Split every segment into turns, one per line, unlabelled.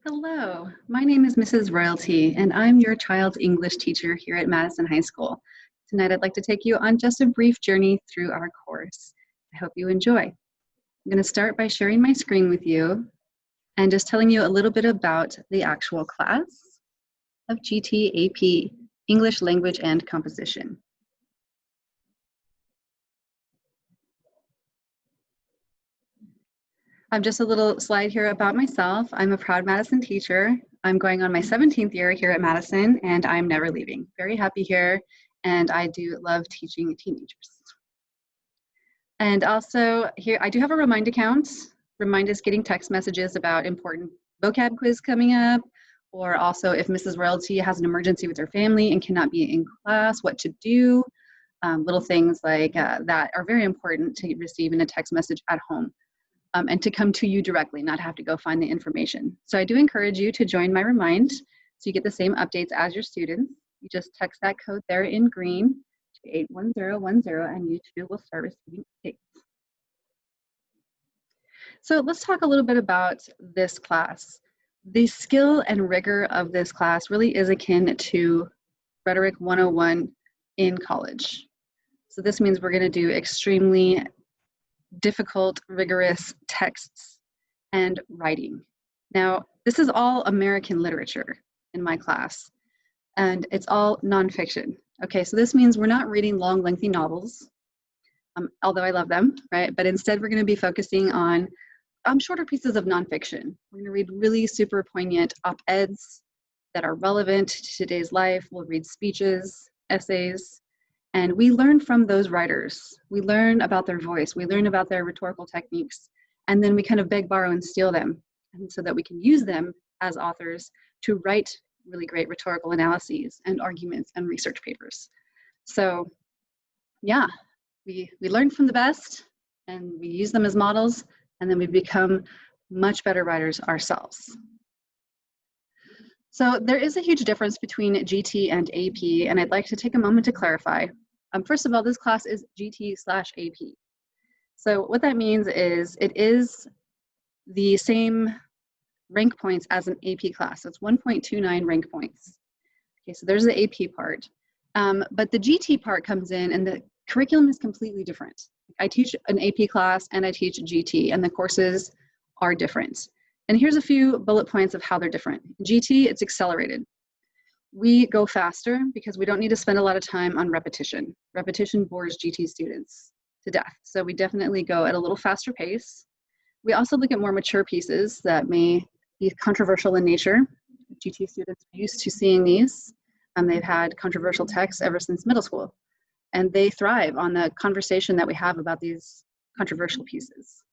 Hello, my name is Mrs. Royalty, and I'm your child's English teacher here at Madison High School. Tonight, I'd like to take you on just a brief journey through our course. I hope you enjoy. I'm going to start by sharing my screen with you and just telling you a little bit about the actual class of GT-AP, English Language and Composition. Just a little slide here about myself. I'm a proud Madison teacher. I'm going on my 17th year here at Madison, and I'm never leaving. Very happy here, and I do love teaching teenagers. And also here, I do have a Remind account. Remind is getting text messages about important vocab quiz coming up, or also if Mrs. Royalty has an emergency with her family and cannot be in class, what to do. Little things like that are very important to receive in a text message at home. And to come to you directly, not have to go find the information. So I do encourage you to join my Remind so you get the same updates as your students. You just text that code there in green to 81010 and you too will start receiving updates. So let's talk a little bit about this class. The skill and rigor of this class really is akin to Rhetoric 101 in college. So this means we're going to do extremely difficult, rigorous texts and writing. Now, this is all American literature in my class, and it's all nonfiction. Okay, so this means we're not reading long, lengthy novels, although I love them, right? But instead, we're going to be focusing on shorter pieces of nonfiction. We're going to read really super poignant op-eds that are relevant to today's life. We'll read speeches, essays, and we learn from those writers. We learn about their voice. We learn about their rhetorical techniques. And then we kind of beg, borrow, and steal them, and so that we can use them as authors to write really great rhetorical analyses and arguments and research papers. So yeah, we learn from the best, and we use them as models, and then we become much better writers ourselves. So there is a huge difference between GT and AP, and I'd like to take a moment to clarify. First of all, this class is GT/AP. So what that means is it is the same rank points as an AP class. So it's 1.29 rank points. Okay, so there's the AP part. But the GT part comes in and the curriculum is completely different. I teach an AP class and I teach GT, and the courses are different. And here's a few bullet points of how they're different. GT, it's accelerated. We go faster because we don't need to spend a lot of time on repetition. Repetition bores GT students to death. So we definitely go at a little faster pace. We also look at more mature pieces that may be controversial in nature. GT students are used to seeing these. They've had controversial texts ever since middle school. And they thrive on the conversation that we have about these controversial pieces.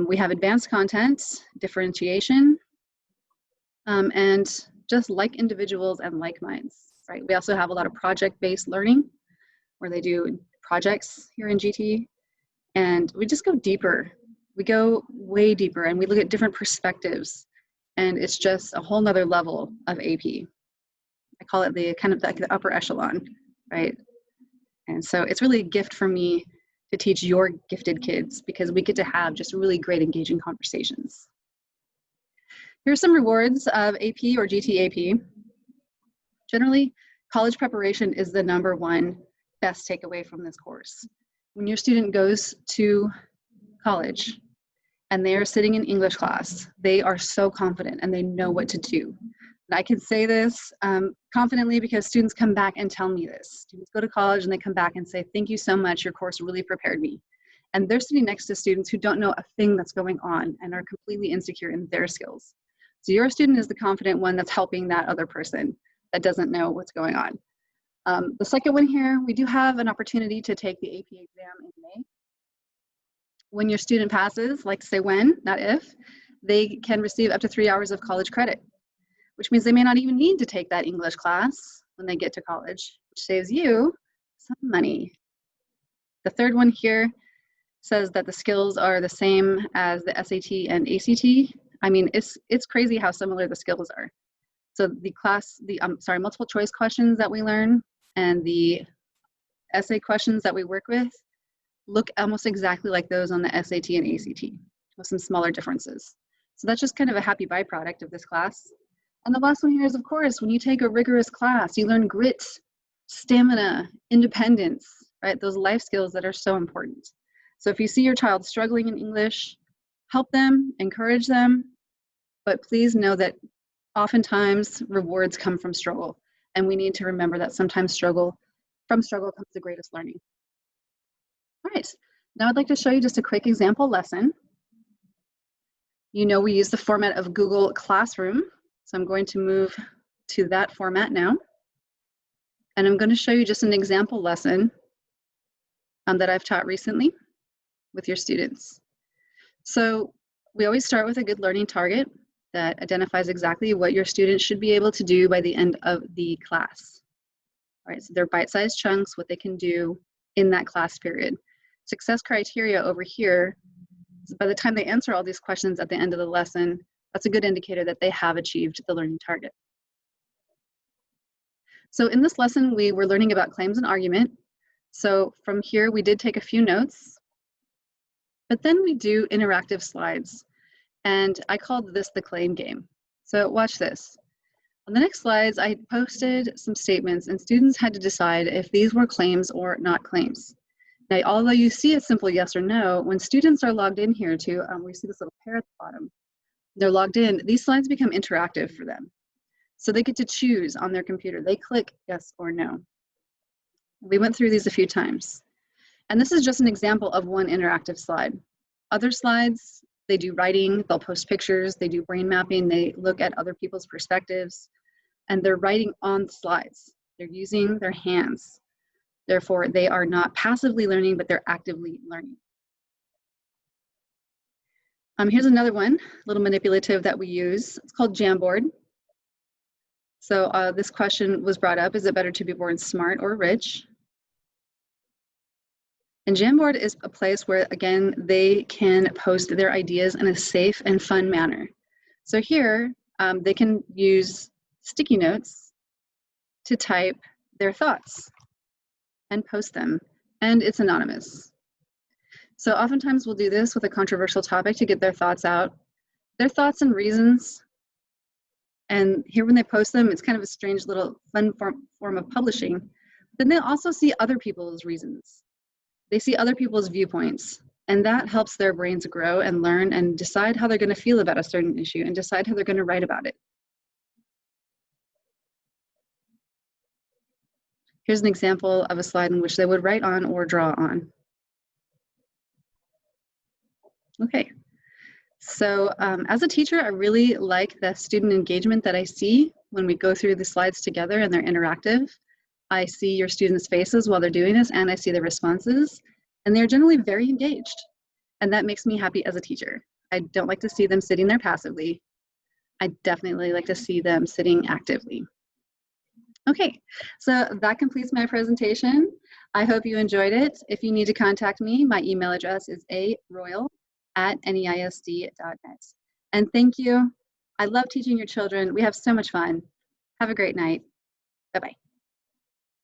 We have advanced content, differentiation, and just like individuals and like minds, right? We also have a lot of project-based learning where they do projects here in GT, and we just go deeper. We go way deeper and we look at different perspectives, and it's just a whole nother level of AP. I call it the kind of like the upper echelon, right? And so it's really a gift for me to teach your gifted kids because we get to have just really great engaging conversations. Here's some rewards of AP or GT-AP. Generally, college preparation is the #1 best takeaway from this course. When your student goes to college and they are sitting in English class, they are so confident and they know what to do. And I can say this confidently because students come back and tell me this. Students go to college and they come back and say, thank you so much, your course really prepared me. And they're sitting next to students who don't know a thing that's going on and are completely insecure in their skills. So your student is the confident one that's helping that other person that doesn't know what's going on. The second one here, we do have an opportunity to take the AP exam in May. When your student passes, like say when, not if, they can receive up to 3 hours of college credit, which means they may not even need to take that English class when they get to college, which saves you some money. The third one here says that the skills are the same as the SAT and ACT. I mean, it's crazy how similar the skills are. So the multiple choice questions that we learn and the essay questions that we work with look almost exactly like those on the SAT and ACT with some smaller differences. So that's just kind of a happy byproduct of this class. And the last one here is, of course, when you take a rigorous class, you learn grit, stamina, independence, right? Those life skills that are so important. So if you see your child struggling in English, help them, encourage them, but please know that oftentimes rewards come from struggle. And we need to remember that sometimes from struggle comes the greatest learning. All right, now I'd like to show you just a quick example lesson. You know, we use the format of Google Classroom. So I'm going to move to that format now. And I'm going to show you just an example lesson that I've taught recently with your students. So we always start with a good learning target that identifies exactly what your students should be able to do by the end of the class. All right, so they're bite-sized chunks, what they can do in that class period. Success criteria over here, so by the time they answer all these questions at the end of the lesson, that's a good indicator that they have achieved the learning target. So in this lesson, we were learning about claims and argument. So from here, we did take a few notes, but then we do interactive slides. And I called this the claim game. So watch this. On the next slides, I posted some statements and students had to decide if these were claims or not claims. Now, although you see a simple yes or no, when students are logged in here to, we see this little pair at the bottom, they're logged in, these slides become interactive for them. So they get to choose on their computer. They click yes or no. We went through these a few times. And this is just an example of one interactive slide. Other slides, they do writing, they'll post pictures, they do brain mapping, they look at other people's perspectives, and they're writing on slides. They're using their hands. Therefore, they are not passively learning, but they're actively learning. Here's another one, a little manipulative that we use. It's called Jamboard. So this question was brought up, is it better to be born smart or rich? And Jamboard is a place where, again, they can post their ideas in a safe and fun manner. So here, they can use sticky notes to type their thoughts and post them, and it's anonymous. So oftentimes we'll do this with a controversial topic to get their thoughts out, their thoughts and reasons. And here when they post them, it's kind of a strange little fun form of publishing. Then they'll also see other people's reasons. They see other people's viewpoints, and that helps their brains grow and learn and decide how they're going to feel about a certain issue and decide how they're going to write about it. Here's an example of a slide in which they would write on or draw on. Okay, so as a teacher, I really like the student engagement that I see when we go through the slides together and they're interactive. I see your students' faces while they're doing this, and I see their responses, and they're generally very engaged. And that makes me happy as a teacher. I don't like to see them sitting there passively. I definitely like to see them sitting actively. Okay, so that completes my presentation. I hope you enjoyed it. If you need to contact me, my email address is aroyal@neisd.net. And thank you. I love teaching your children. We have so much fun. Have a great night. Bye-bye.